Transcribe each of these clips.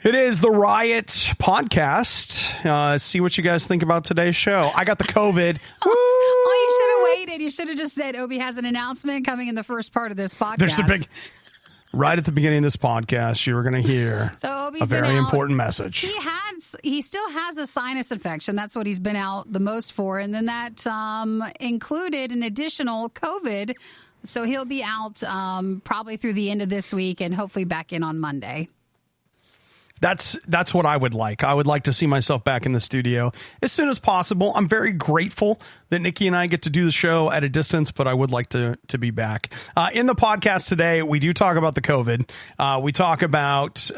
It is the RIOT podcast. See what you guys think about today's show. I got the COVID. Oh, you should have waited. You should have just said Obi has an announcement coming in the first part of this podcast. There's a big... Right at the beginning of this podcast, you were going to hear a very important message. He still has a sinus infection. That's what he's been out the most for. And then that included an additional COVID. So he'll be out probably through the end of this week and hopefully back in on Monday. That's what I would like. I would like to see myself back in the studio as soon as possible. I'm very grateful that Nikki and I get to do the show at a distance, but I would like to be back. In the podcast today, we do talk about the COVID. We talk about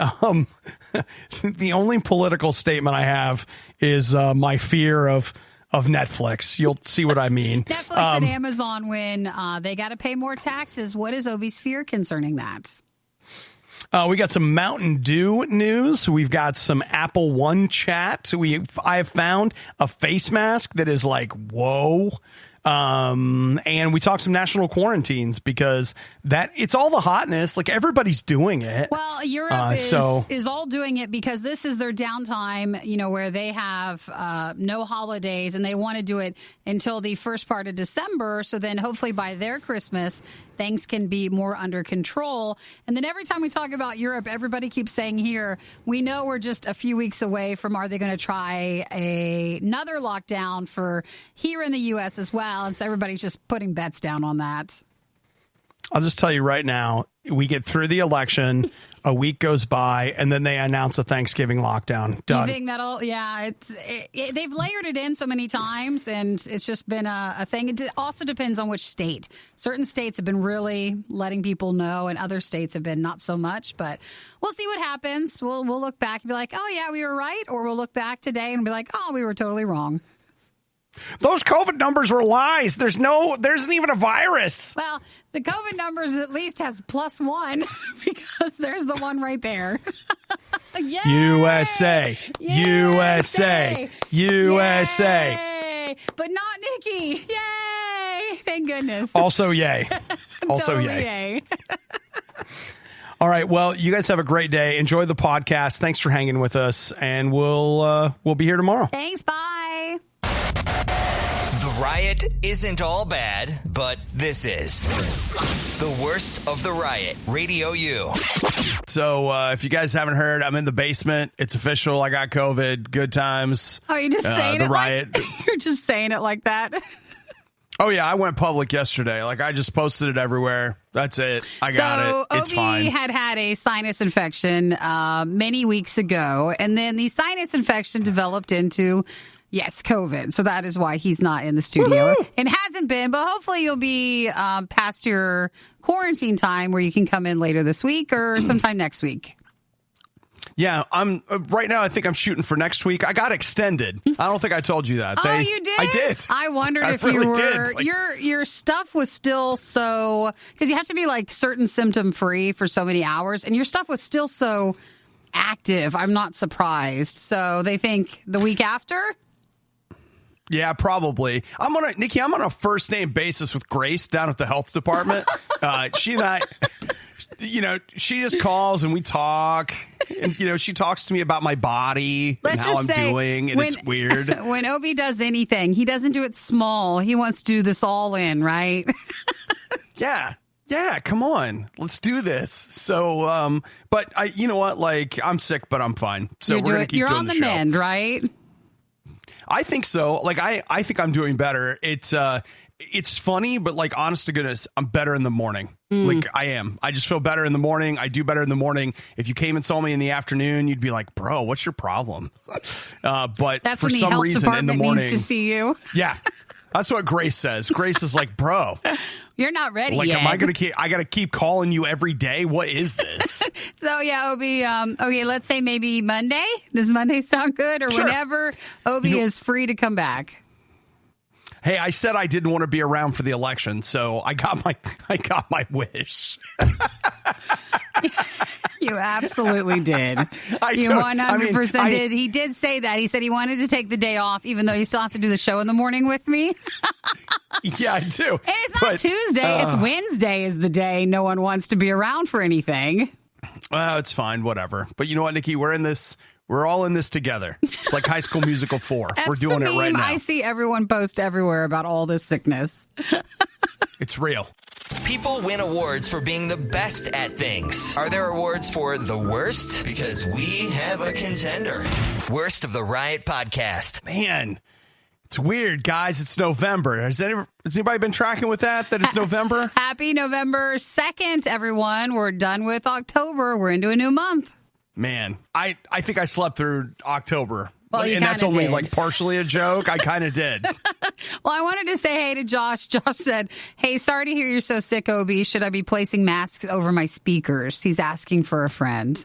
the only political statement I have is my fear of Netflix. You'll see what I mean. Netflix and Amazon, when they got to pay more taxes. What is Obi's fear concerning that? We got some Mountain Dew news. We've got some Apple One chat. I have found a face mask that is like, whoa. And we talk some national quarantines because it's all the hotness. Like everybody's doing it. Well, Europe is all doing it because this is their downtime, where they have no holidays and they want to do it until the first part of December. So then hopefully by their Christmas, things can be more under control. And then every time we talk about Europe, everybody keeps saying here, we know we're just a few weeks away from are they going to try another lockdown for here in the U.S. as well. And so everybody's just putting bets down on that. I'll just tell you right now, we get through the election, a week goes by, and then they announce a Thanksgiving lockdown. Done. You think that'll, they've layered it in so many times, and it's just been a thing. It also depends on which state. Certain states have been really letting people know, and other states have been not so much, but we'll see what happens. We'll look back and be like, oh, yeah, we were right, or we'll look back today and be like, oh, we were totally wrong. Those COVID numbers were lies. There isn't even a virus. Well, the COVID numbers at least has +1 because there's the one right there. Yay! USA. USA. USA. Yay! But not Nikki. Yay! Thank goodness. Also yay. Also totally yay. All right. Well, you guys have a great day. Enjoy the podcast. Thanks for hanging with us, and we'll be here tomorrow. Thanks. Bye. The riot isn't all bad, but this is the worst of the riot. RadioU. So if you guys haven't heard, I'm in the basement. It's official. I got COVID. Good times. Oh, you're just saying the riot. You're just saying it like that. Oh, yeah. I went public yesterday. Like, I just posted it everywhere. That's it. I got it. It's fine. Obi had a sinus infection many weeks ago, and then the sinus infection developed into... Yes, COVID. So that is why he's not in the studio. Woo-hoo! And hasn't been, but hopefully you'll be past your quarantine time where you can come in later this week or sometime next week. Yeah, I'm right now. I think I'm shooting for next week. I got extended. I don't think I told you that. Oh, you did? I did. I wondered if really you were. Did. Like, your stuff was still so because you have to be like certain symptom free for so many hours, and your stuff was still so active. I'm not surprised. So they think the week after. Yeah, probably. Nikki, I'm on a first name basis with Grace down at the health department. She and I, she just calls and we talk. And, she talks to me about my body and how I'm doing. And it's weird. When Obi does anything, he doesn't do it small. He wants to do this all in, right? Yeah. Yeah, come on. Let's do this. So, but you know what? Like, I'm sick, but I'm fine. So we're going to keep doing the show. You're on the mend, right? I think so. Like, I think I'm doing better. It's funny, but like, honest to goodness, I'm better in the morning. Like, I am. I just feel better in the morning. I do better in the morning. If you came and saw me in the afternoon, you'd be like, bro, what's your problem? But that's for some reason in the morning, needs to see you. Yeah. That's what Grace says. Grace is like, bro, you're not ready like, yet. Am I going to I got to keep calling you every day? What is this? So, yeah, Obi, okay, let's say maybe Monday. Does Monday sound good? Or sure. Whenever Obi is free to come back. Hey, I said I didn't want to be around for the election, so I got my wish. You absolutely did. You 100% did. He did say that. He said he wanted to take the day off, even though you still have to do the show in the morning with me. Yeah, I do. And it's not Tuesday. It's Wednesday is the day no one wants to be around for anything. Well, it's fine, whatever. But you know what, Nikki? We're all in this together. It's like High School Musical 4. We're doing it right now. I see everyone post everywhere about all this sickness. It's real. People win awards for being the best at things. Are there awards for the worst? Because we have a contender. Worst of the Riot podcast. Man, it's weird, guys. It's November. Has anybody been tracking with that it's November? Happy November 2nd, everyone. We're done with October. We're into a new month. Man, I think I slept through October. Well, and that's only like partially a joke. I kind of did. Well, I wanted to say hey to Josh. Josh said, hey, sorry to hear you're so sick, Obi. Should I be placing masks over my speakers? He's asking for a friend.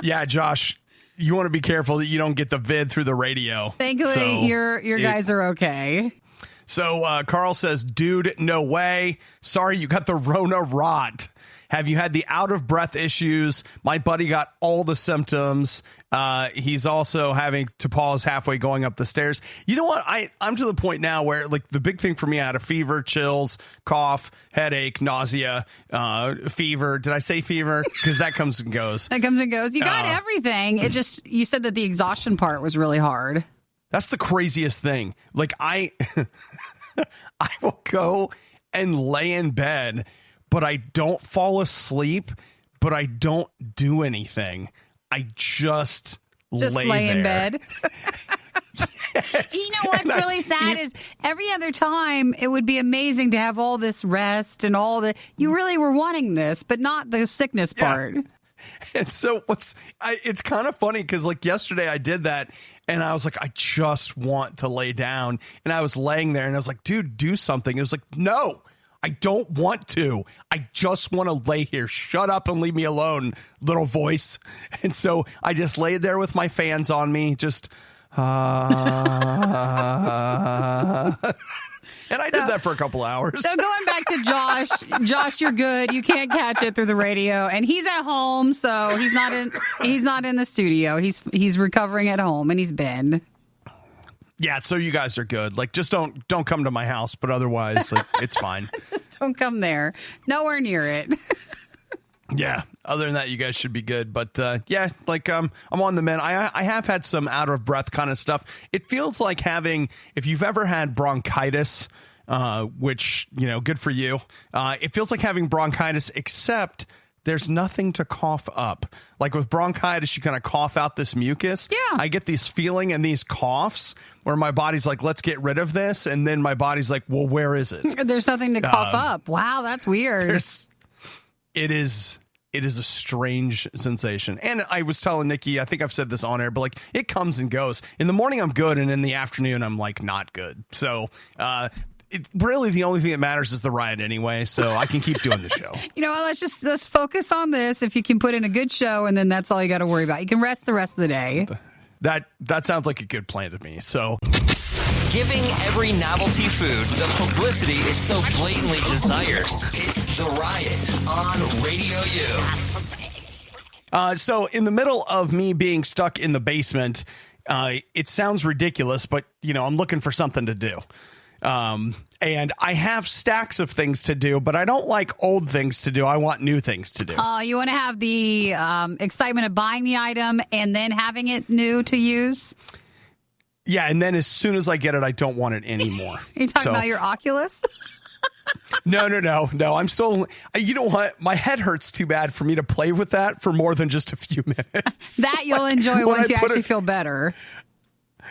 Yeah, Josh, you want to be careful that you don't get the vid through the radio. Thankfully, your guys are okay. So Carl says, dude, no way. Sorry, you got the Rona rot. Have you had the out of breath issues? My buddy got all the symptoms. He's also having to pause halfway going up the stairs. You know what? I'm to the point now where like the big thing for me, I had a fever, chills, cough, headache, nausea, fever. Did I say fever? Because that comes and goes. That comes and goes. You got everything. It just, you said that the exhaustion part was really hard. That's the craziest thing. Like I will go and lay in bed, but I don't fall asleep, but I don't do anything. I just lay in bed. Yes. You know what's really sad is every other time it would be amazing to have all this rest and all the, you really were wanting this, but not the sickness part. And so it's kind of funny because like yesterday I did that and I was like, I just want to lay down. And I was laying there and I was like, dude, do something. It was like, no. I don't want to. I just want to lay here. Shut up and leave me alone, little voice. And so I just laid there with my fans on me, just and I did that for a couple hours. So going back to Josh, you're good. You can't catch it through the radio, and he's at home, so he's not in the studio. He's recovering at home, and he's been. Yeah, so you guys are good. Like, just don't come to my house, but otherwise, like, it's fine. Just don't come there. Nowhere near it. Yeah. Other than that, you guys should be good. But yeah, like I'm on the mend. I have had some out of breath kind of stuff. It feels like if you've ever had bronchitis, which, you know, good for you. It feels like having bronchitis, except there's nothing to cough up. Like with bronchitis, you kind of cough out this mucus. Yeah. I get this feeling and these coughs where my body's like, let's get rid of this. And then my body's like, well, where is it? There's nothing to cough up. Wow, that's weird. It is a strange sensation. And I was telling Nikki, I think I've said this on air, but like it comes and goes. In the morning, I'm good. And in the afternoon, I'm like not good. So, really the only thing that matters is the riot anyway, so I can keep doing the show. You know what? Let's focus on this. If you can put in a good show, and then that's all you got to worry about. You can rest the rest of the day. That sounds like a good plan to me. So, giving every novelty food the publicity it so blatantly desires. It's the Riot on Radio U. So in the middle of me being stuck in the basement, it sounds ridiculous, but you know I'm looking for something to do. And I have stacks of things to do, but I don't like old things to do. I want new things to do. You want to have the excitement of buying the item and then having it new to use? Yeah, and then as soon as I get it, I don't want it anymore. You're talking about your Oculus? No. I'm still, you know what? My head hurts too bad for me to play with that for more than just a few minutes. That you'll enjoy once you actually feel better.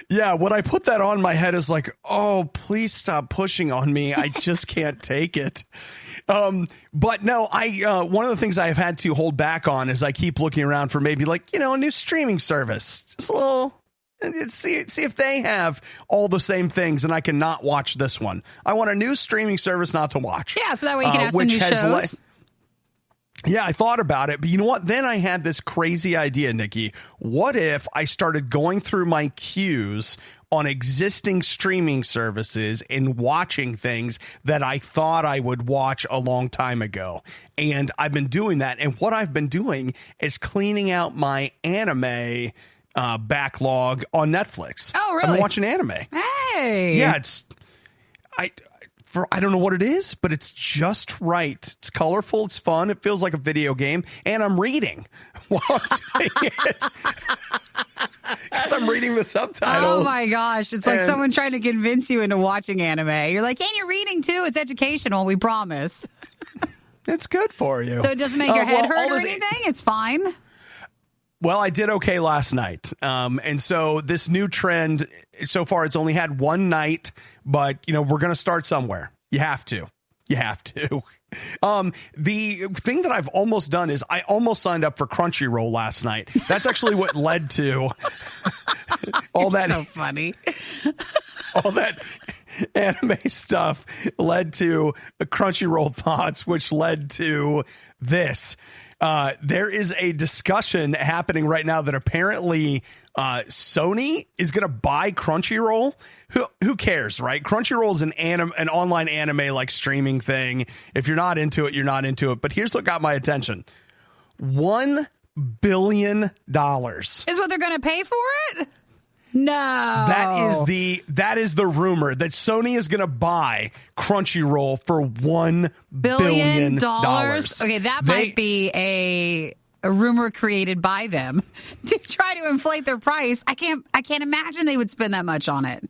Yeah, when I put that on, my head is like, oh, please stop pushing on me. I just can't take it. But no, one of the things I've had to hold back on is I keep looking around for maybe like, you know, a new streaming service. Just a little, see if they have all the same things and I can not watch this one. I want a new streaming service not to watch. Yeah, so that way you can have some new shows. Yeah, I thought about it, but you know what? Then I had this crazy idea, Nikki. What if I started going through my queues on existing streaming services and watching things that I thought I would watch a long time ago? And I've been doing that. And what I've been doing is cleaning out my anime backlog on Netflix. Oh, really? I've been watching anime. Hey. Yeah, I don't know what it is, but it's just right. It's colorful. It's fun. It feels like a video game. And I'm reading while I'm doing it. Because I'm reading the subtitles. Oh, my gosh. It's like someone trying to convince you into watching anime. You're like, and you're reading, too. It's educational. We promise. It's good for you. So it doesn't make your head hurt or anything? It's fine? Well, I did okay last night. And so this new trend, so far, it's only had one night. But, we're going to start somewhere. You have to. The thing that I've almost done is I almost signed up for Crunchyroll last night. That's actually what led to all that. So funny. All that anime stuff led to Crunchyroll thoughts, which led to this. There is a discussion happening right now that apparently Sony is going to buy Crunchyroll. Who cares, right? Crunchyroll is an online anime like streaming thing. If you're not into it, you're not into it. But here's what got my attention: $1 billion is what they're going to pay for it. No, that is the rumor that Sony is going to buy Crunchyroll for $1 billion. Okay, that might be a rumor created by them to try to inflate their price. I can't imagine they would spend that much on it.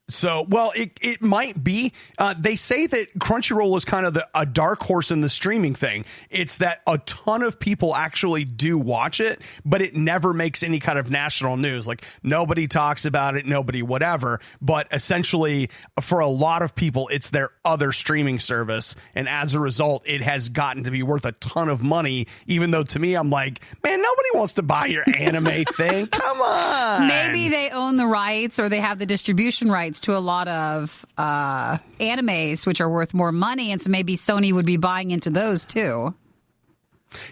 So, well, it might be. They say that Crunchyroll is kind of a dark horse in the streaming thing. It's that a ton of people actually do watch it, but it never makes any kind of national news. Like, nobody talks about it, nobody whatever. But essentially, for a lot of people, it's their other streaming service. And as a result, it has gotten to be worth a ton of money, even though to me, I'm like, man, nobody wants to buy your anime thing. Come on. Maybe they own the rights or they have the distribution rights to a lot of animes, which are worth more money. And so maybe Sony would be buying into those too.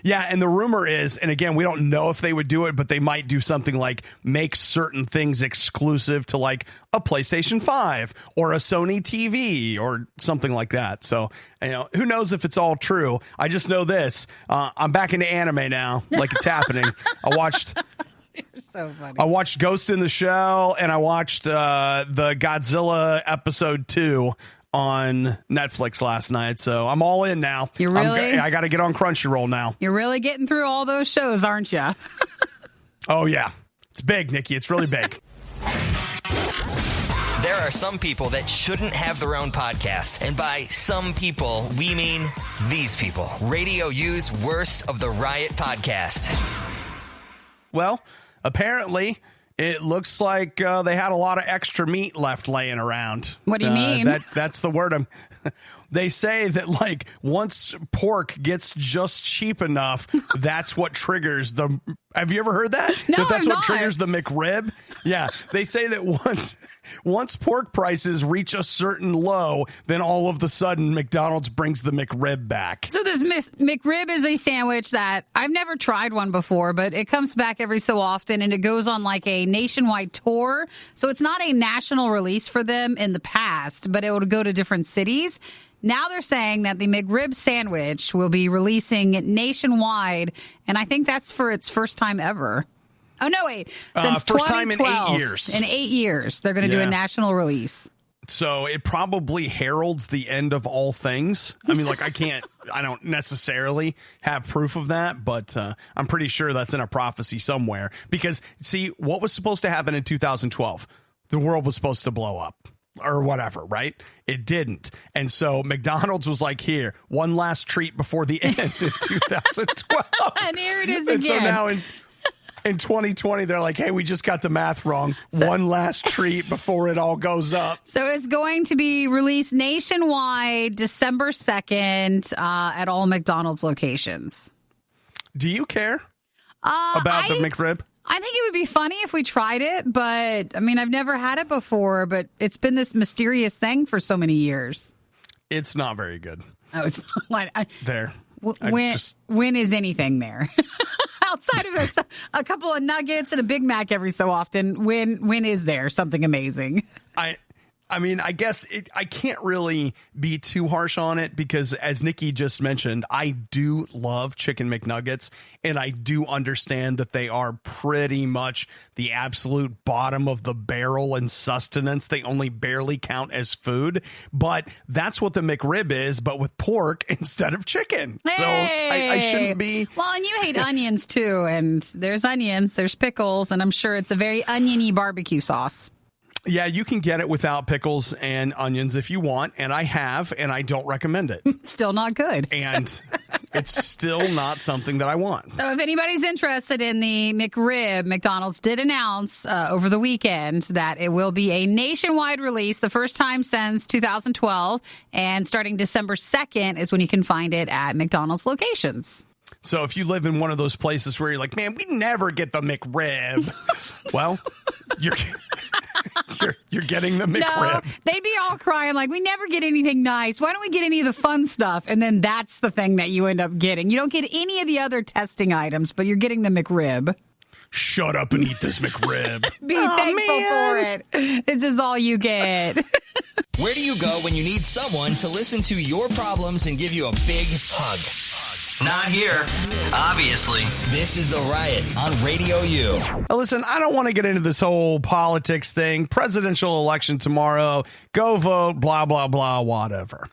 Yeah, and the rumor is, and again, we don't know if they would do it, but they might do something like make certain things exclusive to like a PlayStation 5 or a Sony TV or something like that. So, who knows if it's all true. I just know this. I'm back into anime now, like it's happening. I watched... You're so funny. I watched Ghost in the Shell, and I watched the Godzilla episode 2 on Netflix last night. So I'm all in now. You really? I got to get on Crunchyroll now. You're really getting through all those shows, aren't you? Oh, yeah. It's big, Nikki. It's really big. There are some people that shouldn't have their own podcast. And by some people, we mean these people. RadioU's Worst of the Riot podcast. Well, apparently, it looks like they had a lot of extra meat left laying around. What do you mean? That's the word. They say that, like, once pork gets just cheap enough, that's what triggers the... Have you ever heard that? No, that's I'm what not. triggers the McRib? Yeah. They say that once pork prices reach a certain low, then all of the sudden McDonald's brings the McRib back. So this McRib is a sandwich that I've never tried one before, but it comes back every so often and it goes on like a nationwide tour. So it's not a national release for them in the past, but it would go to different cities. Now they're saying that the McRib sandwich will be releasing nationwide, and I think that's for its first time ever. Oh, no, wait. Since first time in 2012. 8 years. In 8 years, they're going to do a national release. So it probably heralds the end of all things. I mean, like, I don't necessarily have proof of that, but I'm pretty sure that's in a prophecy somewhere. Because, see, what was supposed to happen in 2012? The world was supposed to blow up. Or whatever, right? It didn't. And so McDonald's was like, here, one last treat before the end in 2012. And here it is again. And so now in 2020, they're like, hey, we just got the math wrong. One last treat before it all goes up. So it's going to be released nationwide December 2nd at all McDonald's locations. Do you care about the McRib? I think it would be funny if we tried it, but I mean, I've never had it before, but it's been this mysterious thing for so many years. It's not very good. Oh, it's not. There. When is anything there? Outside of a couple of nuggets and a Big Mac every so often, when is there something amazing? I I mean, I guess I can't really be too harsh on it because, as Nikki just mentioned, I do love Chicken McNuggets, and I do understand that they are pretty much the absolute bottom of the barrel in sustenance. They only barely count as food, but that's what the McRib is, but with pork instead of chicken. Hey! So I shouldn't be. Well, and you hate onions too, and there's onions, there's pickles, and I'm sure it's a very oniony barbecue sauce. Yeah, you can get it without pickles and onions if you want, and I have, and I don't recommend it. Still not good. And it's still not something that I want. So if anybody's interested in the McRib, McDonald's did announce over the weekend that it will be a nationwide release, the first time since 2012, and starting December 2nd is when you can find it at McDonald's locations. So if you live in one of those places where you're like, man, we never get the McRib, well, you're getting the McRib. No, they'd be all crying like, we never get anything nice. Why don't we get any of the fun stuff? And then that's the thing that you end up getting. You don't get any of the other testing items, but you're getting the McRib. Shut up and eat this McRib. Be thankful for it. This is all you get. Where do you go when you need someone to listen to your problems and give you a big hug? Not here. Obviously. This is The Riot on RadioU. Now listen, I don't want to get into this whole politics thing. Presidential election tomorrow. Go vote, blah, blah, blah, whatever.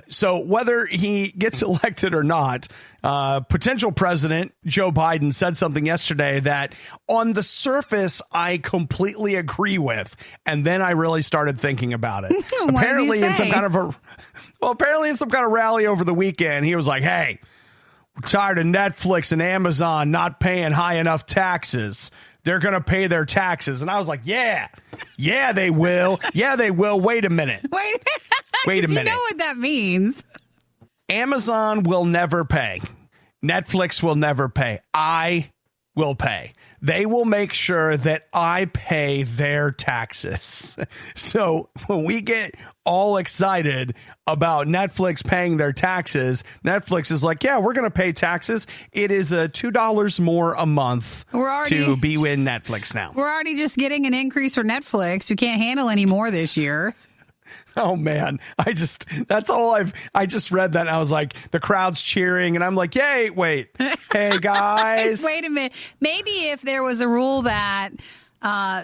So whether he gets elected or not, potential president Joe Biden said something yesterday that on the surface I completely agree with, and then I really started thinking about it. Apparently in some kind of rally over the weekend, he was like, "Hey, we're tired of Netflix and Amazon not paying high enough taxes. They're going to pay their taxes." And I was like, yeah, they will. Yeah, they will. Wait a minute. Wait a minute. You know what that means. Amazon will never pay. Netflix will never pay. I will pay. They will make sure that I pay their taxes. So when we get all excited about Netflix paying their taxes, Netflix is like, yeah, we're going to pay taxes. It is $2 more a month to be with Netflix now. We're already just getting an increase for Netflix. We can't handle any more this year. Oh, man. I just read that and I was like, the crowd's cheering and I'm like, yay, wait. Hey, guys. Wait a minute. Maybe if there was a rule that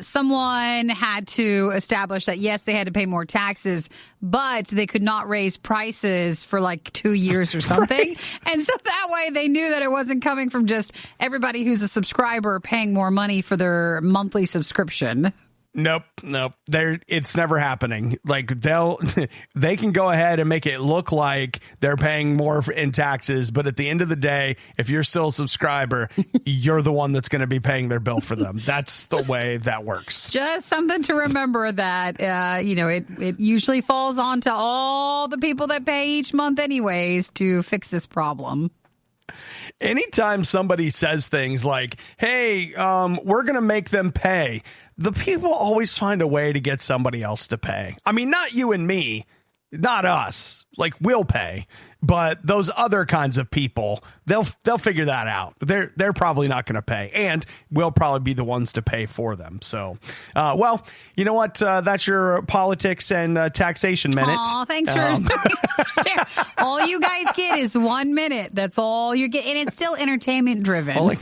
someone had to establish that, yes, they had to pay more taxes, but they could not raise prices for like 2 years or something. Right. And so that way they knew that it wasn't coming from just everybody who's a subscriber paying more money for their monthly subscription. Nope. It's never happening. Like they can go ahead and make it look like they're paying more in taxes, but at the end of the day, if you're still a subscriber, you're the one that's going to be paying their bill for them. That's the way that works. Just something to remember that it usually falls onto all the people that pay each month anyways to fix this problem. Anytime somebody says things like, "Hey, we're going to make them pay," the people always find a way to get somebody else to pay. I mean, not you and me, not us. Like, we'll pay, but those other kinds of people, they'll figure that out. They're probably not going to pay, and we'll probably be the ones to pay for them. So, well, you know what? That's your politics and taxation minute. Oh, thanks for sharing. All you guys get is 1 minute. That's all you get, and it's still entertainment driven.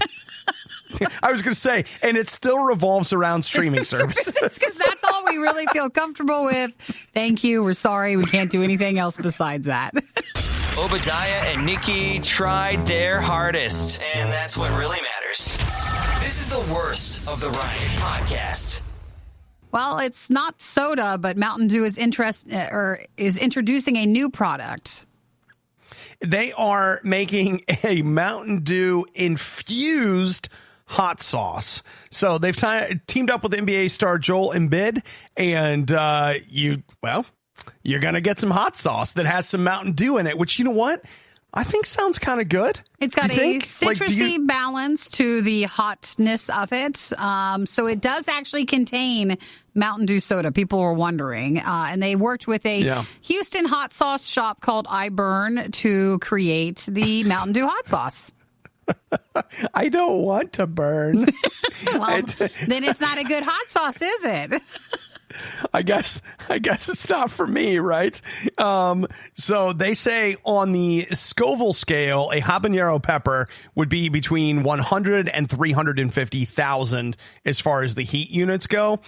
I was going to say, and it still revolves around streaming services. Because that's all we really feel comfortable with. Thank you. We're sorry. We can't do anything else besides that. Obadiah and Nikki tried their hardest, and that's what really matters. This is the worst of the Riot podcast. Well, it's not soda, but Mountain Dew is introducing a new product. They are making a Mountain Dew infused hot sauce. So they've teamed up with NBA star Joel Embiid, and you're going to get some hot sauce that has some Mountain Dew in it, which, you know what? I think sounds kind of good. It's got a citrusy balance to the hotness of it. So it does actually contain Mountain Dew soda. People were wondering. And they worked with a Houston hot sauce shop called iBurn to create the Mountain Dew hot sauce. I don't want to burn. Well, then it's not a good hot sauce, is it? I guess it's not for me, right? So they say on the Scoville scale, a habanero pepper would be between 100 and 350,000 as far as the heat units go.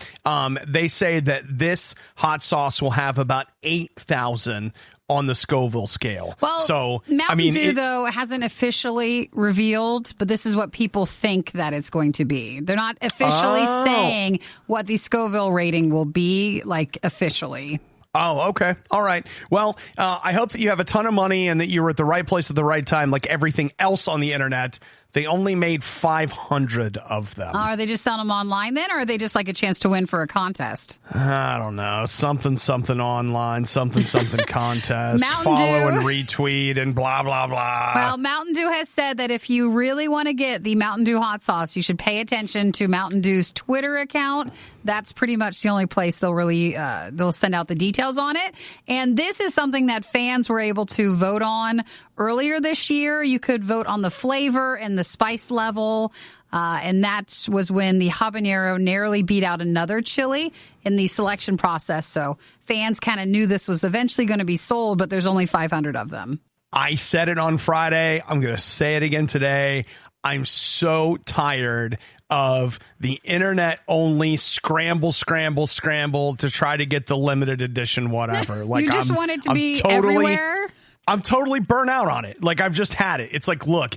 They say that this hot sauce will have about 8,000 on the Scoville scale. Well, so Mountain Dew, though, hasn't officially revealed, but this is what people think that it's going to be. They're not officially saying what the Scoville rating will be, like, officially. Oh, okay. All right. Well, I hope that you have a ton of money and that you were at the right place at the right time, like everything else on the internet. They only made 500 of them. Are they just selling them online then, or are they just like a chance to win for a contest? I don't know. Something online, something contest. Mountain Follow Dew. and retweet and blah, blah, blah. Well, Mountain Dew has said that if you really want to get the Mountain Dew hot sauce, you should pay attention to Mountain Dew's Twitter account. That's pretty much the only place they'll send out the details on it. And this is something that fans were able to vote on earlier this year. You could vote on the flavor and the spice level. And that was when the habanero narrowly beat out another chili in the selection process. So fans kind of knew this was eventually going to be sold, but there's only 500 of them. I said it on Friday. I'm going to say it again today. I'm so tired of the internet only scramble to try to get the limited edition whatever. Like you just want it to be everywhere? I'm totally burnt out on it. Like I've just had it. It's like, look,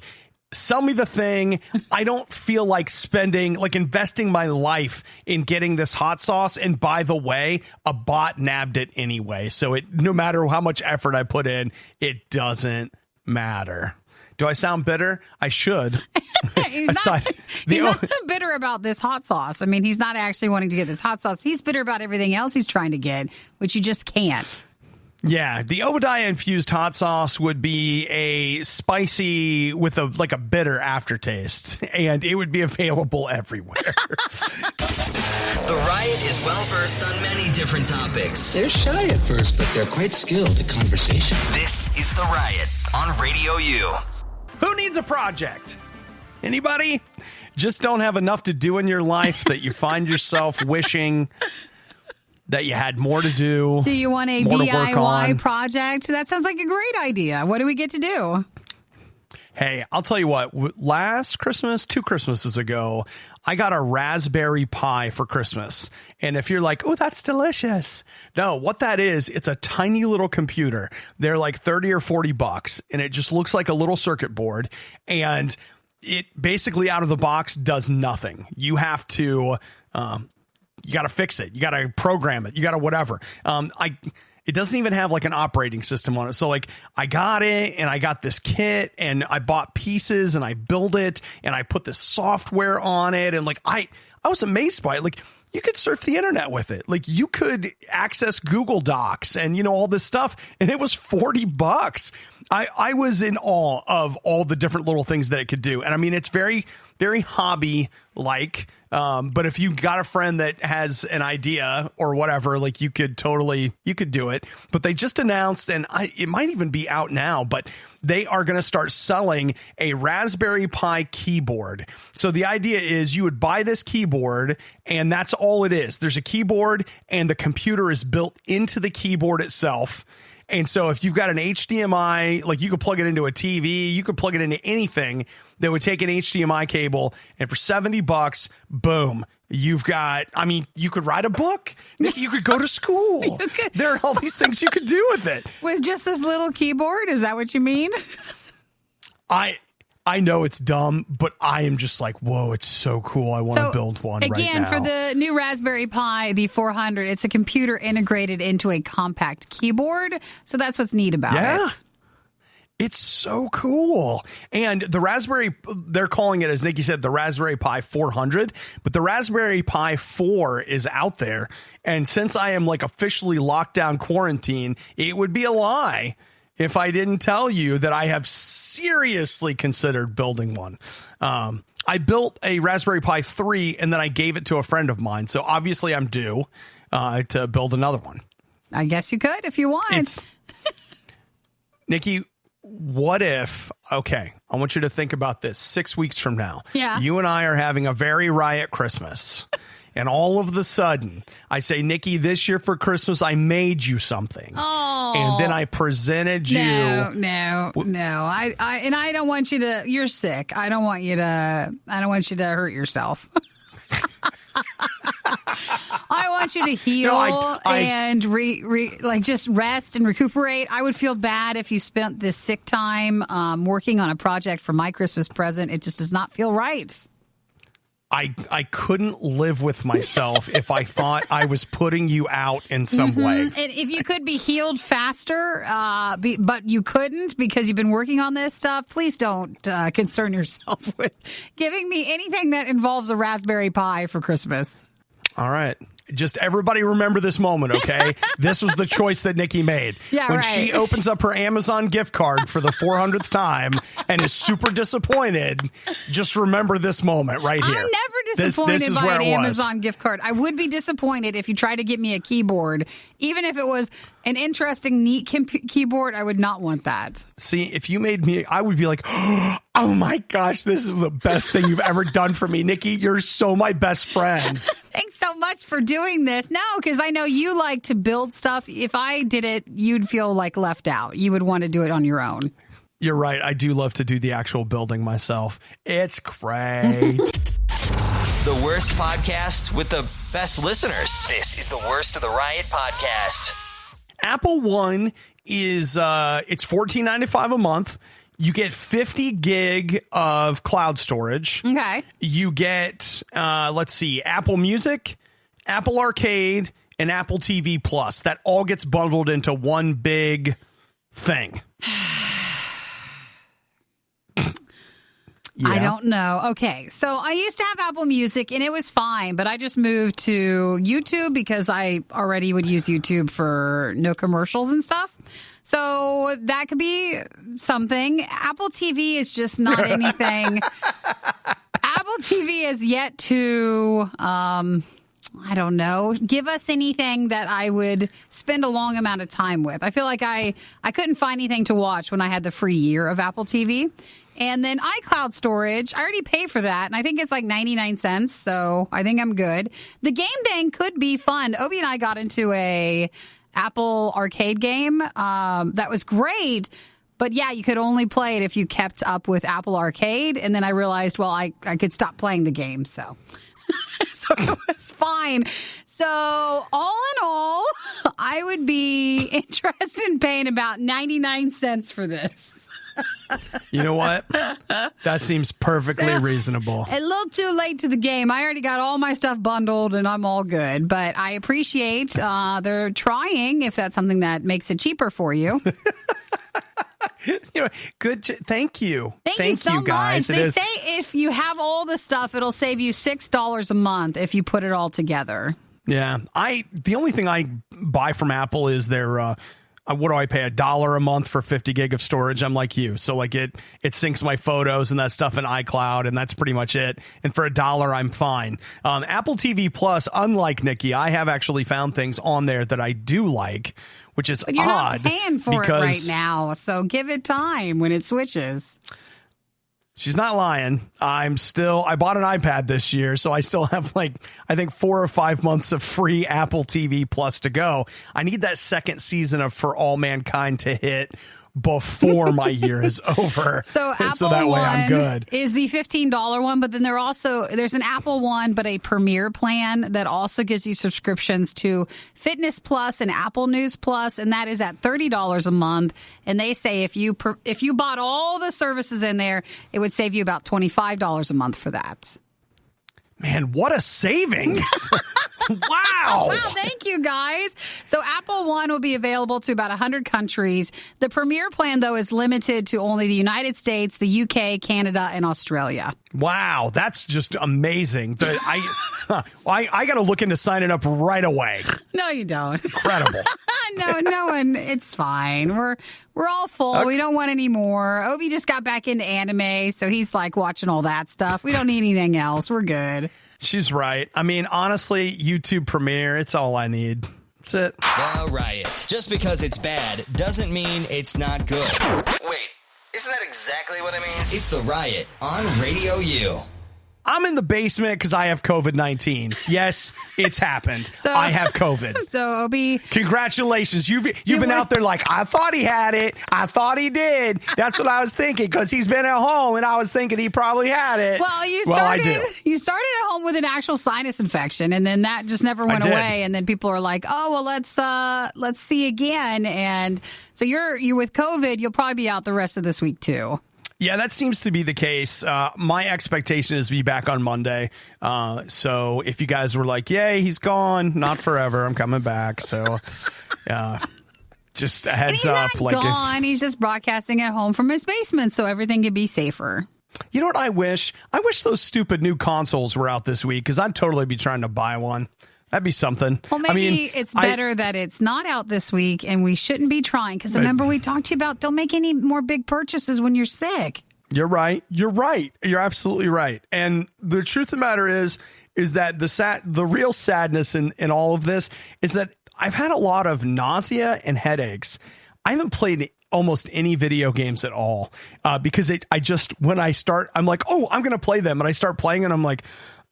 sell me the thing. I don't feel like investing my life in getting this hot sauce. And by the way, a bot nabbed it anyway. So no matter how much effort I put in, it doesn't matter. Do I sound bitter? I should. He's not bitter about this hot sauce. I mean, he's not actually wanting to get this hot sauce. He's bitter about everything else he's trying to get, which you just can't. Yeah, the Obadiah infused hot sauce would be a spicy with a bitter aftertaste, and it would be available everywhere. The Riot is well versed on many different topics. They're shy at first, but they're quite skilled at conversation. This is The Riot on RadioU. Who needs a project? Anybody? Just don't have enough to do in your life that you find yourself wishing that you had more to do. Do you want a DIY project? That sounds like a great idea. What do we get to do? Hey, I'll tell you what. Last Christmas, 2 Christmases ago, I got a Raspberry Pi for Christmas. And if you're like, oh, that's delicious. No, what that is, it's a tiny little computer. They're like 30 or 40 bucks. And it just looks like a little circuit board. And it basically out of the box does nothing. You have to, you got to fix it. You got to program it. You got to whatever. It doesn't even have like an operating system on it. So like I got it and I got this kit and I bought pieces and I built it and I put this software on it. And like, I was amazed by it. Like you could surf the internet with it. Like you could access Google Docs and, all this stuff. And it was $40. I was in awe of all the different little things that it could do. And I mean, it's very, very hobby like, but if you got a friend that has an idea or whatever, like you could do it. But they just announced, and it might even be out now, but they are going to start selling a Raspberry Pi keyboard. So the idea is you would buy this keyboard and that's all it is. There's a keyboard and the computer is built into the keyboard itself. And so if you've got an HDMI, like you could plug it into a TV, you could plug it into anything that would take an HDMI cable. And for $70, boom, you've got, you could write a book. Nikki, you could go to school. There are all these things you could do with it. With just this little keyboard? Is that what you mean? I know it's dumb, but I am just like, whoa, it's so cool. I want to build one right now. Again, for the new Raspberry Pi, the 400, it's a computer integrated into a compact keyboard. So that's what's neat about it. It's so cool. And the Raspberry, they're calling it, as Nikki said, the Raspberry Pi 400, but the Raspberry Pi 4 is out there. And since I am like officially locked down quarantine, it would be a lie if I didn't tell you that I have seriously considered building one. I built a Raspberry Pi 3 and then I gave it to a friend of mine. So obviously I'm due to build another one. I guess you could if you want. Nikki, what if, okay, I want you to think about this 6 weeks from now. Yeah. You and I are having a very riot Christmas. And all of the sudden, I say, Nikki, this year for Christmas, I made you something. Oh. And then I presented you. No. I don't want you to, you're sick. I don't want you to hurt yourself. I want you to heal and just rest and recuperate. I would feel bad if you spent this sick time working on a project for my Christmas present. It just does not feel right. I couldn't live with myself if I thought I was putting you out in some way. And if you could be healed faster, but you couldn't because you've been working on this stuff, please don't concern yourself with giving me anything that involves a raspberry pie for Christmas. All right. Just everybody remember this moment, okay? This was the choice that Nikki made. Yeah, when she opens up her Amazon gift card for the 400th time and is super disappointed, just remember this moment right here. I'm never disappointed this is by where an it was. Amazon gift card. I would be disappointed if you tried to get me a keyboard. Even if it was an interesting, neat keyboard, I would not want that. See, if you made me, I would be like, oh my gosh, this is the best thing you've ever done for me. Nikki, you're so my best friend. Thanks so much for doing this. No, because I know you like to build stuff. If I did it, you'd feel like left out. You would want to do it on your own. You're right. I do love to do the actual building myself. It's great. The worst podcast with the best listeners. This is the Worst of the Riot podcast. Apple One is it's $14.95 a month. You get 50 gig of cloud storage. Okay. You get, Apple Music, Apple Arcade, and Apple TV Plus. That all gets bundled into one big thing. Yeah. I don't know. Okay. So I used to have Apple Music and it was fine, but I just moved to YouTube because I already would use YouTube for no commercials and stuff. So that could be something. Apple TV is just not anything. Apple TV is yet to, I don't know, give us anything that I would spend a long amount of time with. I feel like I couldn't find anything to watch when I had the free year of Apple TV. And then iCloud storage, I already pay for that, and I think it's like 99 cents, so I think I'm good. The game thing could be fun. Obi and I got into a Apple arcade game that was great, but yeah, you could only play it if you kept up with Apple Arcade, and then I realized, well, I could stop playing the game, so... So it was fine. So all in all, I would be interested in paying about 99 cents for this. You know what? That seems perfectly reasonable. A little too late to the game. I already got all my stuff bundled and I'm all good. But I appreciate they're trying if that's something that makes it cheaper for you. Good. Thank you. Thank you so guys. Much. They say if you have all the stuff, it'll save you $6 a month if you put it all together. Yeah. The only thing I buy from Apple is their what do I pay? $1 a month for 50 gig of storage. I'm like you. So like it syncs my photos and that stuff in iCloud, and that's pretty much it. And for $1, I'm fine. Apple TV Plus, unlike Nikki, I have actually found things on there that I do like, which is but you're odd. Not paying for it right now, so give it time when it switches. She's not lying. I bought an iPad this year, so I still have I think 4 or 5 months of free Apple TV Plus to go. I need that second season of For All Mankind to hit before my year is over. So Apple that way I'm good. Is the $15 one, but then there's an Apple one, but a Premier plan that also gives you subscriptions to Fitness Plus and Apple News Plus, and that is at $30 a month. And they say if you bought all the services in there, it would save you about $25 a month for that. Man, what a savings. Wow. Wow, thank you, guys. So Apple One will be available to about 100 countries. The Premier plan, though, is limited to only the United States, the UK, Canada, and Australia. Wow, that's just amazing. I got to look into signing up right away. No, you don't. Incredible. No one. It's fine. We're all full. Okay. We don't want any more. Obi just got back into anime, so he's like watching all that stuff. We don't need anything else. We're good. She's right. I mean, honestly, YouTube Premiere, it's all I need. That's it. The Riot. Just because it's bad doesn't mean it's not good. Wait, isn't that exactly what it means? It's The Riot on RadioU. I'm in the basement because I have COVID-19. Yes, it's happened. I have COVID. So, Obi, congratulations. You've been out there like, I thought he had it. I thought he did. That's what I was thinking because he's been at home and I was thinking he probably had it. Well, you started at home with an actual sinus infection, and then that just never went away. And then people are like, oh, well, let's see again. And so you're with COVID. You'll probably be out the rest of this week too. Yeah, that seems to be the case. My expectation is to be back on Monday. So if you guys were like, yay, he's gone, not forever, I'm coming back. So just a heads up. He's not gone. He's just broadcasting at home from his basement so everything could be safer. You know what I wish? I wish those stupid new consoles were out this week because I'd totally be trying to buy one. That'd be something. Well, maybe it's better that it's not out this week and we shouldn't be trying. Because remember, we talked to you about don't make any more big purchases when you're sick. You're right. You're absolutely right. And the truth of the matter is that the real sadness in all of this is that I've had a lot of nausea and headaches. I haven't played almost any video games at all because when I start, I'm like, oh, I'm going to play them. And I start playing and I'm like,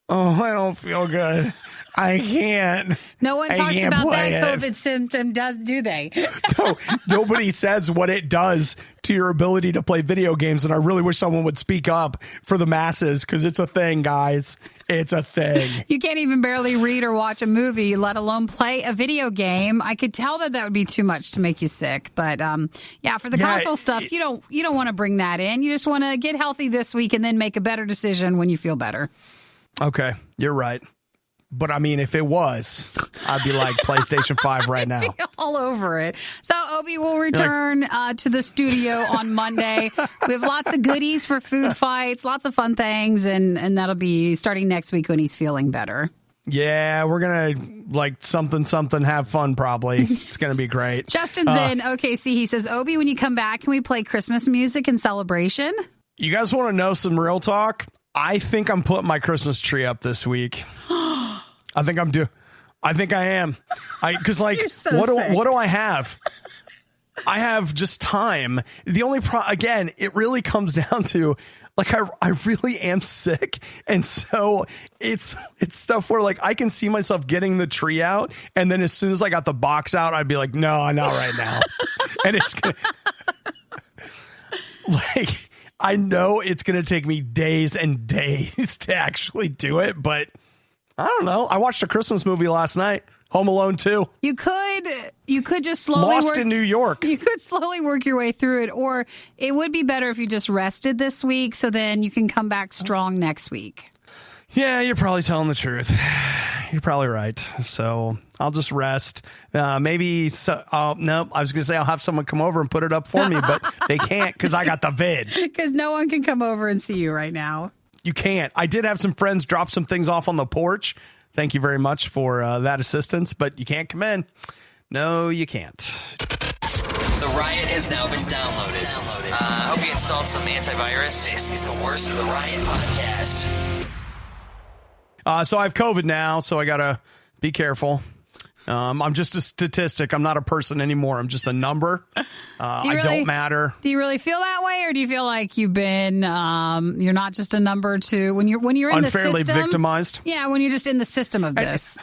oh, I don't feel good. I can't. No one talks about that COVID symptom, do they? No, nobody says what it does to your ability to play video games. And I really wish someone would speak up for the masses because it's a thing, guys. It's a thing. You can't even barely read or watch a movie, let alone play a video game. I could tell that would be too much to make you sick. But for the console stuff, you don't want to bring that in. You just want to get healthy this week and then make a better decision when you feel better. Okay, you're right. But I mean, if it was, I'd be like PlayStation 5 right now. All over it. So Obi will return to the studio on Monday. We have lots of goodies for food fights, lots of fun things, and that'll be starting next week when he's feeling better. Yeah, we're going to like something, have fun probably. It's going to be great. Justin's in OKC. He says, Obi, when you come back, can we play Christmas music in celebration? You guys want to know some real talk? I think I'm putting my Christmas tree up this week. I think I am. Because what do I have? I have just time. The only again, it really comes down to like I really am sick, and so it's stuff where like I can see myself getting the tree out, and then as soon as I got the box out, I'd be like, no, not right now, and it's like. I know it's going to take me days and days to actually do it, but I don't know. I watched a Christmas movie last night, Home Alone 2. You could just slowly Lost in New York. You could slowly work your way through it, or it would be better if you just rested this week so then you can come back strong next week. Yeah, you're probably telling the truth. You're probably right. So I'll just rest. Maybe. No, I was going to say I'll have someone come over and put it up for me, but they can't because I got the vid. Because no one can come over and see you right now. You can't. I did have some friends drop some things off on the porch. Thank you very much for that assistance, but you can't come in. No, you can't. The Riot has now been downloaded. I hope you installed some antivirus. This is the worst of the Riot podcast. So I have COVID now, so I got to be careful. I'm just a statistic. I'm not a person anymore. I'm just a number. I don't matter. Do you really feel that way, or do you feel like you've been you're not just a number to when you're in unfairly the system, victimized? Yeah, when you're just in the system of this.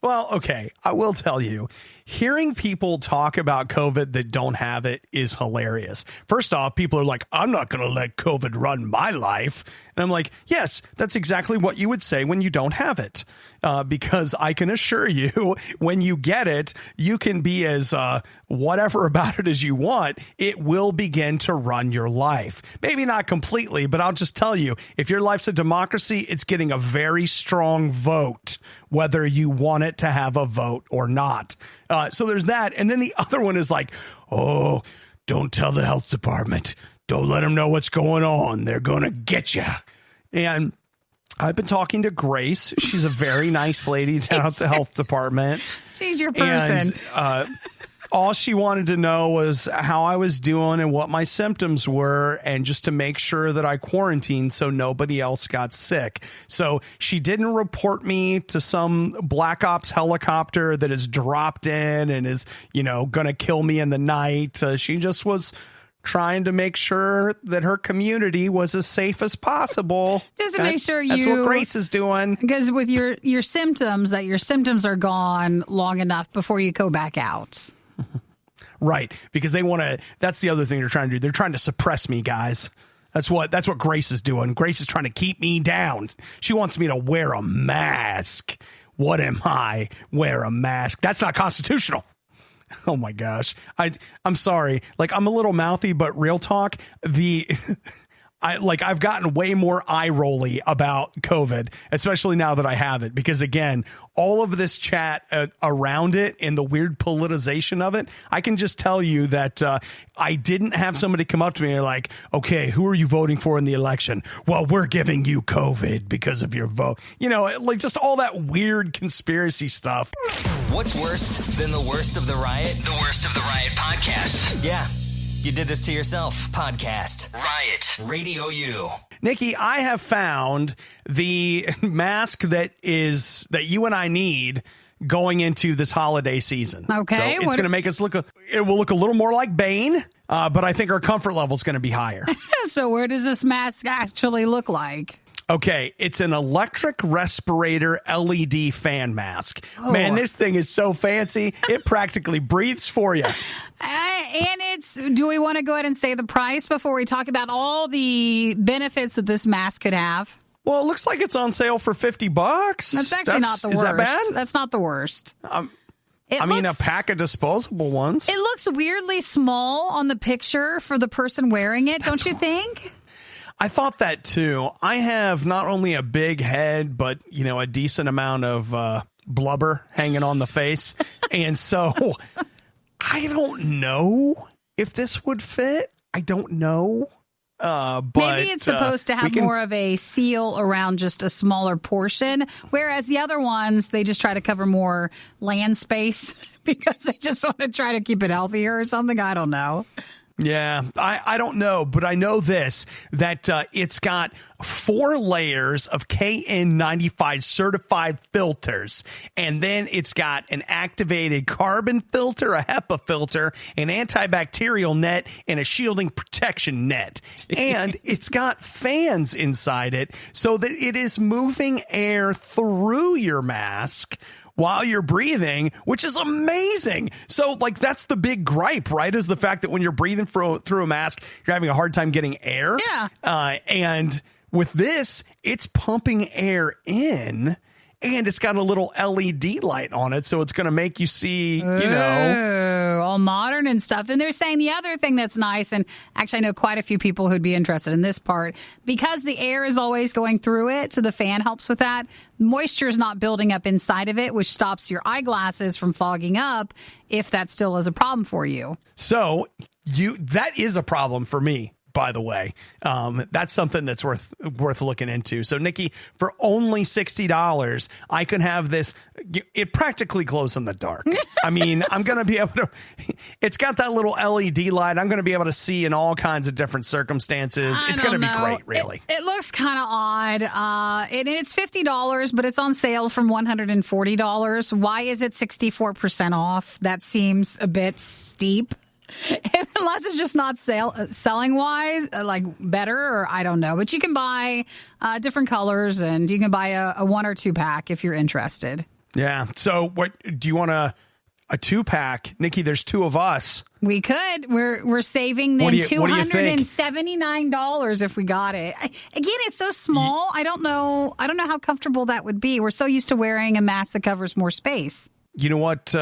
Well, okay, I will tell you. Hearing people talk about COVID that don't have it is hilarious. First off, people are like, I'm not going to let COVID run my life. And I'm like, yes, that's exactly what you would say when you don't have it. Because I can assure you, when you get it, you can be as whatever about it as you want. It will begin to run your life. Maybe not completely, but I'll just tell you, if your life's a democracy, it's getting a very strong vote, whether you want it to have a vote or not. So there's that. And then the other one is like, oh, don't tell the health department. Don't let them know what's going on. They're going to get you. And I've been talking to Grace. She's a very nice lady down at the health department. She's your person. And, all she wanted to know was how I was doing and what my symptoms were, and just to make sure that I quarantined so nobody else got sick. So she didn't report me to some Black Ops helicopter that is dropped in and is, going to kill me in the night. She just was trying to make sure that her community was as safe as possible. Just to make sure that's what Grace is doing. Because with your symptoms, that your symptoms are gone long enough before you go back out. Right. Because they want to, that's the other thing they're trying to do. They're trying to suppress me, guys. That's what Grace is doing. Grace is trying to keep me down. She wants me to wear a mask. What am I? Wear a mask. That's not constitutional. Oh my gosh. I'm sorry. Like, I'm a little mouthy, but real talk, I've gotten way more eye-rolly about COVID, especially now that I have it, because again, all of this chat around it and the weird politicization of it, I can just tell you that I didn't have somebody come up to me and like, okay, who are you voting for in the election? Well, we're giving you COVID because of your vote. You know, like just all that weird conspiracy stuff. What's worse than the worst of the riot? The worst of the riot podcast. Yeah. You did this to yourself. Podcast. Riot. Radio-U. Nikki, I have found the mask that you and I need going into this holiday season. Okay. So it's going to make us it will look a little more like Bane, but I think our comfort level is going to be higher. So where does this mask actually look like? Okay, it's an electric respirator LED fan mask. Oh. Man, this thing is so fancy. It practically breathes for you. And do we want to go ahead and say the price before we talk about all the benefits that this mask could have? Well, it looks like it's on sale for $50. That's actually not the worst. Is that bad? That's not the worst. A pack of disposable ones. It looks weirdly small on the picture for the person wearing it, don't you think? I thought that too. I have not only a big head, but, you know, a decent amount of blubber hanging on the face. And so I don't know if this would fit. I don't know. But maybe it's supposed to have more of a seal around just a smaller portion, whereas the other ones, they just try to cover more land space because they just want to try to keep it healthier or something. I don't know. Yeah, I don't know, but I know this, that it's got 4 layers of KN95 certified filters, and then it's got an activated carbon filter, a HEPA filter, an antibacterial net, and a shielding protection net. And it's got fans inside it so that it is moving air through your mask while you're breathing, which is amazing. So, like, that's the big gripe, right? Is the fact that when you're breathing through a mask, you're having a hard time getting air. Yeah. And with this, it's pumping air in, and it's got a little LED light on it, so it's going to make you see, you know, all modern and stuff. And they're saying the other thing that's nice, and actually I know quite a few people who'd be interested in this part, because the air is always going through it, so the fan helps with that. Moisture is not building up inside of it, which stops your eyeglasses from fogging up if that still is a problem for you. So that is a problem for me. By the way, that's something that's worth looking into. So, Nikki, for only $60, I can have this. It practically glows in the dark. I mean, I'm going to be able to. It's got that little LED light. I'm going to be able to see in all kinds of different circumstances. It's going to be great, really. It looks kind of odd. It's $50, but it's on sale from $140. Why is it 64% off? That seems a bit steep. Unless it's just not selling wise, like better, or I don't know. But you can buy different colors, and you can buy a 1 or 2 pack if you're interested. Yeah. So what do you want a 2-pack? Nikki, there's 2 of us. We could. We're saving them $279 if we got it. Again, it's so small. I don't know how comfortable that would be. We're so used to wearing a mask that covers more space. You know what?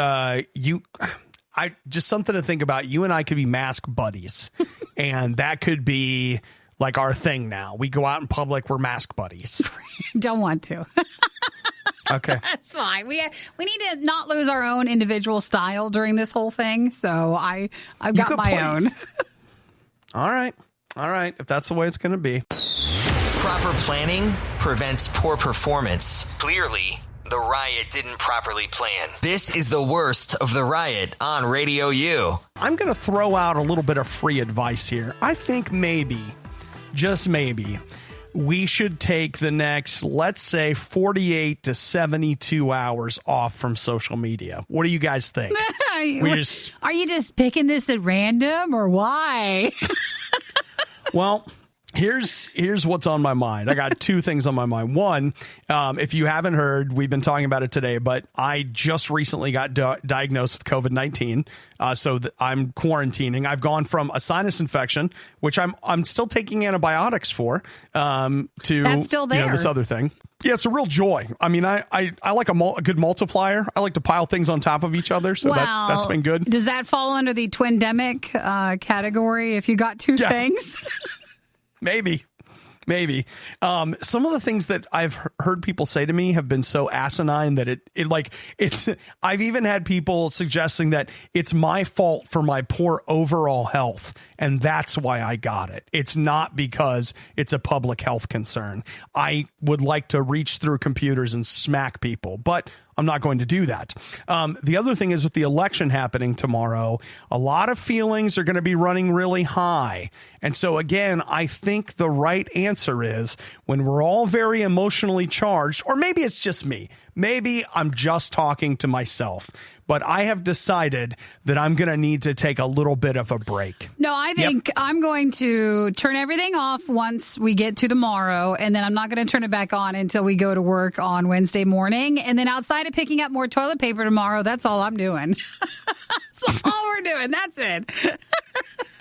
Just something to think about. You and I could be mask buddies, and that could be like our thing now. We go out in public, we're mask buddies. Don't want to. Okay. That's fine. We need to not lose our own individual style during this whole thing, so I've got my own. All right. If that's the way it's going to be. Proper planning prevents poor performance. Clearly, the riot didn't properly plan. This is the worst of the riot on RadioU. I'm going to throw out a little bit of free advice here. I think maybe, just maybe, we should take the next, let's say, 48 to 72 hours off from social media. What do you guys think? Are you just picking this at random or why? Well, here's what's on my mind. I got two things on my mind. One, if you haven't heard, we've been talking about it today, but I just recently got diagnosed with COVID-19. So I'm quarantining. I've gone from a sinus infection, which I'm still taking antibiotics for, to That's still there. This other thing. Yeah, it's a real joy. I mean, I like a good multiplier. I like to pile things on top of each other, so that's been good. Does that fall under the twindemic category if you got two things? Maybe. Some of the things that I've heard people say to me have been so asinine that I've even had people suggesting that it's my fault for my poor overall health. And that's why I got it. It's not because it's a public health concern. I would like to reach through computers and smack people, but I'm not going to do that. The other thing is with the election happening tomorrow, a lot of feelings are going to be running really high. And so, again, I think the right answer is when we're all very emotionally charged, or maybe it's just me. Maybe I'm just talking to myself. But I have decided that I'm going to need to take a little bit of a break. No, I think I'm going to turn everything off once we get to tomorrow, and then I'm not going to turn it back on until we go to work on Wednesday morning. And then outside of picking up more toilet paper tomorrow, that's all I'm doing. That's all we're doing. That's it.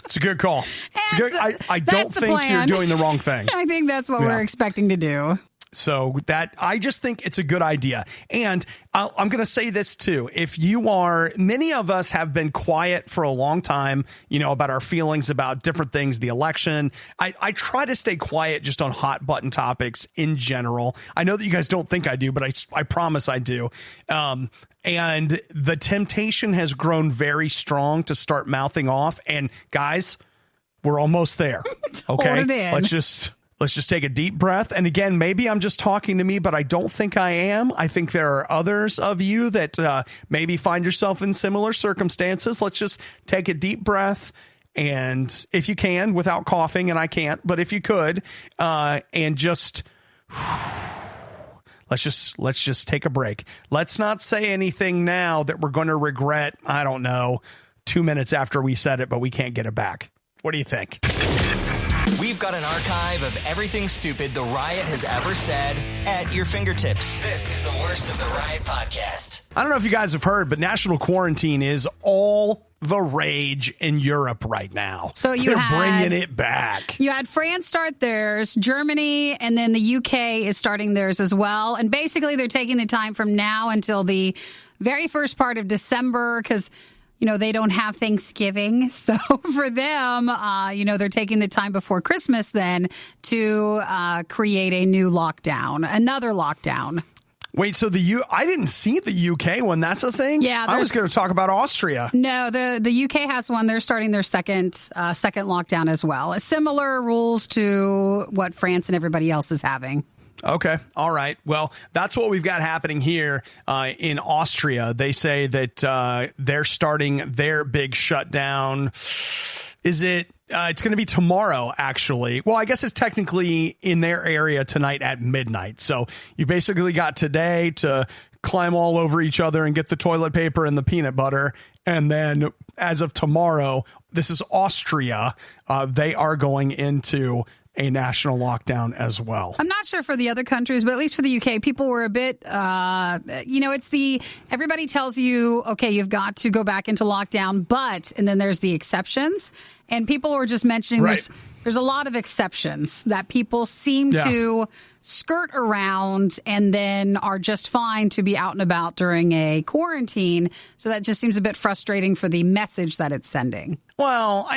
It's a good call. I don't think you're doing the wrong thing. I think that's what we're expecting to do. So I just think it's a good idea. And I'm going to say this too. If you are, many of us have been quiet for a long time, about our feelings about different things, the election. I try to stay quiet just on hot button topics in general. I know that you guys don't think I do, but I promise I do. And the temptation has grown very strong to start mouthing off. And guys, we're almost there. Okay. Let's just take a deep breath. And again, maybe I'm just talking to me, but I don't think I am. I think there are others of you that maybe find yourself in similar circumstances. Let's just take a deep breath. And if you can, without coughing, and I can't, but if you could, and just let's just take a break. Let's not say anything now that we're going to regret, 2 minutes after we said it, but we can't get it back. What do you think? We've got an archive of everything stupid the Riot has ever said at your fingertips. This is the worst of the Riot podcast. I don't know if you guys have heard, but national quarantine is all the rage in Europe right now. So they're bringing it back. You had France start theirs, Germany, and then the UK is starting theirs as well. And basically they're taking the time from now until the very first part of December because they don't have Thanksgiving. So for them, they're taking the time before Christmas then to create a new lockdown, another lockdown. Wait, so I didn't see the UK one. That's a thing? Yeah. I was going to talk about Austria. No, the UK has one. They're starting their second lockdown as well. Similar rules to what France and everybody else is having. Okay. All right. Well, that's what we've got happening here in Austria. They say that they're starting their big shutdown. Is it? It's going to be tomorrow, actually. Well, I guess it's technically in their area tonight at midnight. So you basically got today to climb all over each other and get the toilet paper and the peanut butter. And then as of tomorrow, this is Austria. They are going into a national lockdown as well. I'm not sure for the other countries, but at least for the UK, people were a bit, everybody tells you, okay, you've got to go back into lockdown, and then there's the exceptions. And people were just mentioning there's a lot of exceptions that people seem to skirt around and then are just fine to be out and about during a quarantine. So that just seems a bit frustrating for the message that it's sending. Well,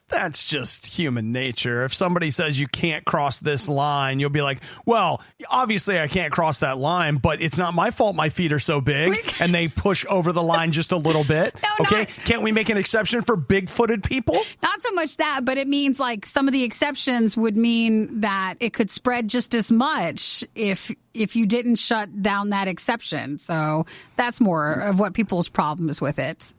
that's just human nature. If somebody says you can't cross this line, you'll be like, well, obviously I can't cross that line, but it's not my fault my feet are so big. And they push over the line just a little bit. Can't we make an exception for big-footed people? Not so much that, but it means like some of the exceptions would mean that it could spread just as much if you didn't shut down that exception. So that's more of what people's problems with it.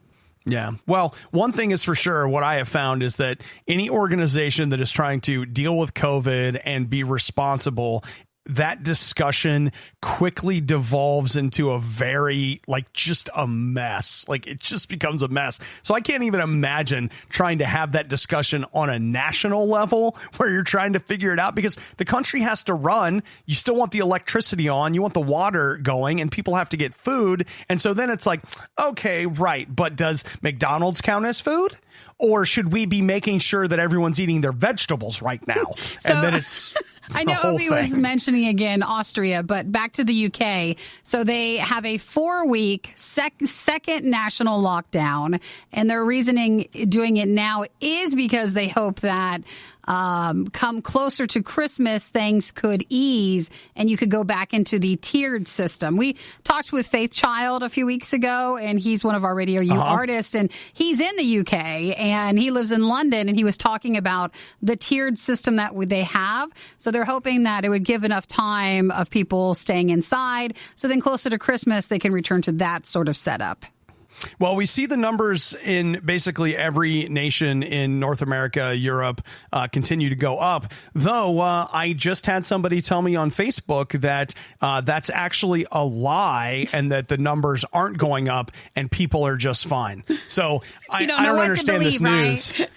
Yeah. Well, one thing is for sure, what I have found is that any organization that is trying to deal with COVID and be responsible that discussion quickly devolves into a very, like, just a mess. Like, it just becomes a mess. So I can't even imagine trying to have that discussion on a national level where you're trying to figure it out, because the country has to run. You still want the electricity on, you want the water going, and people have to get food. And so then it's like, okay, right, but does McDonald's count as food? Or should we be making sure that everyone's eating their vegetables right now? So, and then it's I know Obi was mentioning again Austria, but back to the UK. So they have a 4-week second national lockdown, and their reasoning doing it now is because they hope that come closer to Christmas, things could ease and you could go back into the tiered system. We talked with Faith Child a few weeks ago, and he's one of our RadioU artists, and he's in the UK and he lives in London, and he was talking about the tiered system that they have. So they're hoping that it would give enough time of people staying inside, so then closer to Christmas they can return to that sort of setup. Well, we see the numbers in basically every nation in North America, Europe, continue to go up. Though I just had somebody tell me on Facebook that that's actually a lie, and that the numbers aren't going up and people are just fine. So I don't understand this news. Right?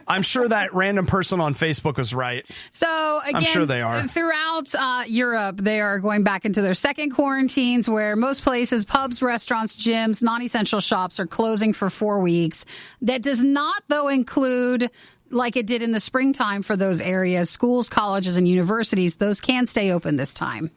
I'm sure that random person on Facebook was right. So again, I'm sure they are. Throughout Europe, they are going back into their second quarantines, where most places, pubs, restaurants, gyms, non-essential shops are closing for 4 weeks. That does not, though, include, like it did in the springtime for those areas, schools, colleges, and universities. Those can stay open this time.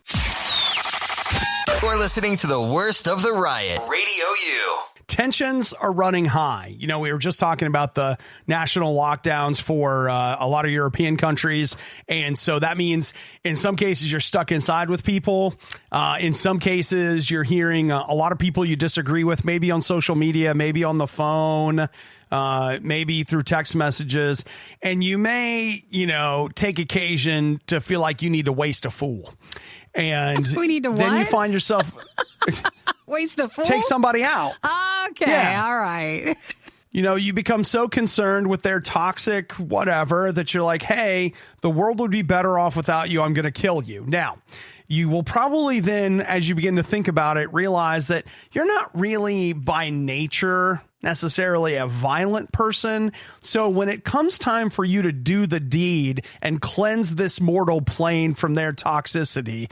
You're listening to the worst of the riot, RadioU. Tensions are running high. You know, we were just talking about the national lockdowns for a lot of European countries. And so that means in some cases you're stuck inside with people. In some cases you're hearing a lot of people you disagree with, maybe on social media, maybe on the phone, maybe through text messages. And you may, take occasion to feel like you need to waste a fool. And we need to then what? you find yourself... Waste a fool? Take somebody out. Okay, yeah. All right. You become so concerned with their toxic whatever that you're like, hey, the world would be better off without you. I'm going to kill you. Now, you will probably then, as you begin to think about it, realize that you're not really by nature necessarily a violent person. So when it comes time for you to do the deed and cleanse this mortal plane from their toxicity,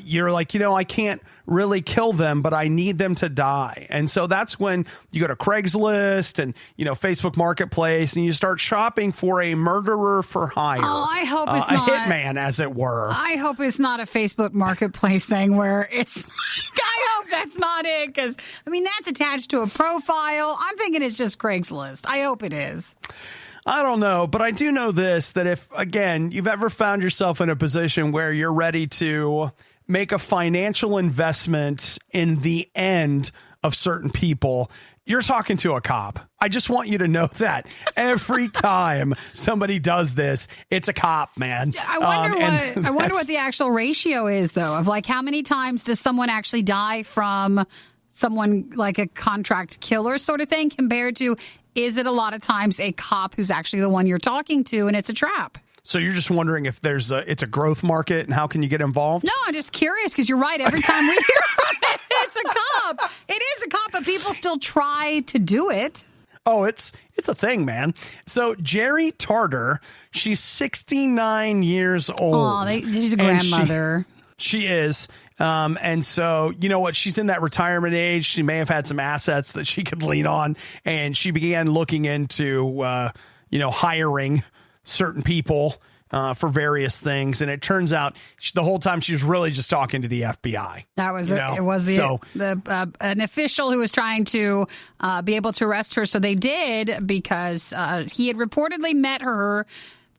you're like, I can't really kill them, but I need them to die. And so that's when you go to Craigslist and, Facebook Marketplace, and you start shopping for a murderer for hire. Oh, I hope it's not a hitman, as it were. I hope it's not a Facebook Marketplace thing where it's like, I hope that's not it, because, that's attached to a profile. I'm thinking it's just Craigslist. I hope it is. I don't know, but I do know this, that if, again, you've ever found yourself in a position where you're ready to make a financial investment in the end of certain people, you're talking to a cop. I just want you to know that every time somebody does this, it's a cop, man. I wonder what the actual ratio is, though, of like how many times does someone actually die from someone like a contract killer sort of thing, compared to, is it a lot of times a cop who's actually the one you're talking to and it's a trap? So you're just wondering if it's a growth market and how can you get involved? No, I'm just curious, because you're right. Every time we hear it, it's a cop. It is a cop, but people still try to do it. Oh, it's a thing, man. So Jerry Tarter, she's 69 years old. Oh, she's a grandmother. She is. And so, you know what? She's in that retirement age. She may have had some assets that she could lean on. And she began looking into, hiring certain people for various things. And it turns out the whole time she was really just talking to the FBI. That was it. It was an official who was trying to be able to arrest her. So they did, because he had reportedly met her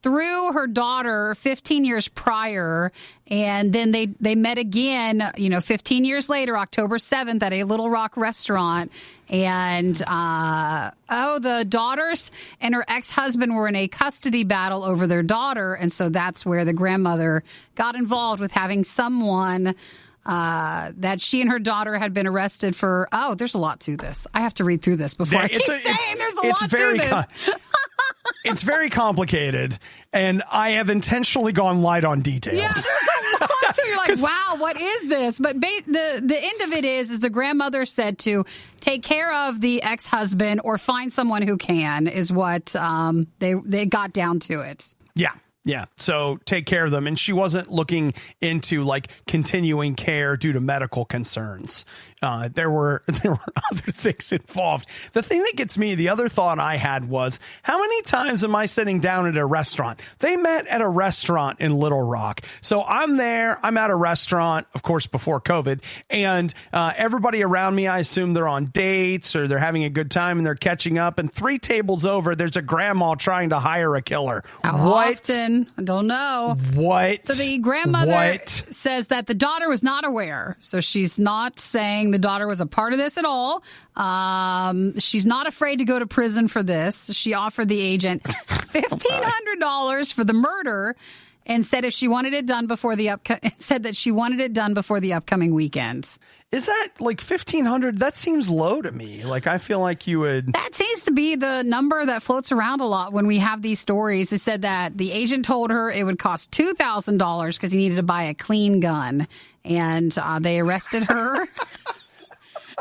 through her daughter 15 years prior, and then they met again, 15 years later, October 7th, at a Little Rock restaurant. And, the daughters and her ex-husband were in a custody battle over their daughter, and so that's where the grandmother got involved with having someone that she and her daughter had been arrested for. Oh, there's a lot to this. I have to read through this before I keep saying there's a lot to this. It's very complicated, and I have intentionally gone light on details. Yeah, there's a So you're like, wow, what is this? But the end of it is the grandmother said to take care of the ex-husband or find someone who can, is what they got down to it. Yeah. Yeah. So take care of them. And she wasn't looking into like continuing care due to medical concerns. There were other things involved. The thing that gets me, the other thought I had was, how many times am I sitting down at a restaurant? They met at a restaurant in Little Rock. So I'm there. I'm at a restaurant, of course, before COVID. And everybody around me, I assume they're on dates or they're having a good time and they're catching up. And 3 tables over, there's a grandma trying to hire a killer. How often? I don't know. What? So the grandmother says that the daughter was not aware. So she's not saying the daughter was a part of this at all. She's not afraid to go to prison for this. She offered the agent $1,500 for the murder and said if she wanted it done before the upcoming weekend. Is that like 1,500? That seems low to me. Like, I feel like you would. That seems to be the number that floats around a lot when we have these stories. They said that the agent told her it would cost $2,000 because he needed to buy a clean gun. And they arrested her.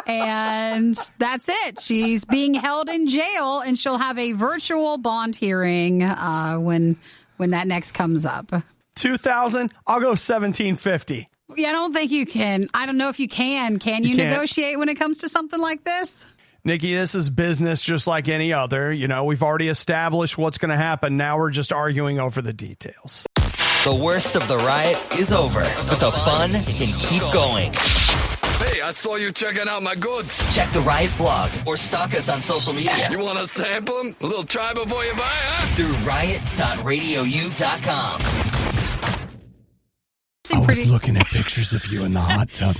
And that's it. She's being held in jail and she'll have a virtual bond hearing when that next comes up. 2,000? I'll go 1,750. Yeah, I don't think you can. I don't know if you can. Can you negotiate when it comes to something like this? Nikki, this is business just like any other. You know, we've already established what's going to happen. Now we're just arguing over the details. The worst of the riot is over, but the fun can keep going. Hey, I saw you checking out my goods. Check the Riot blog or stalk us on social media. You want to sample them? A little try before you buy, huh? Through riot.radiou.com. I was looking at pictures of you in the hot tub.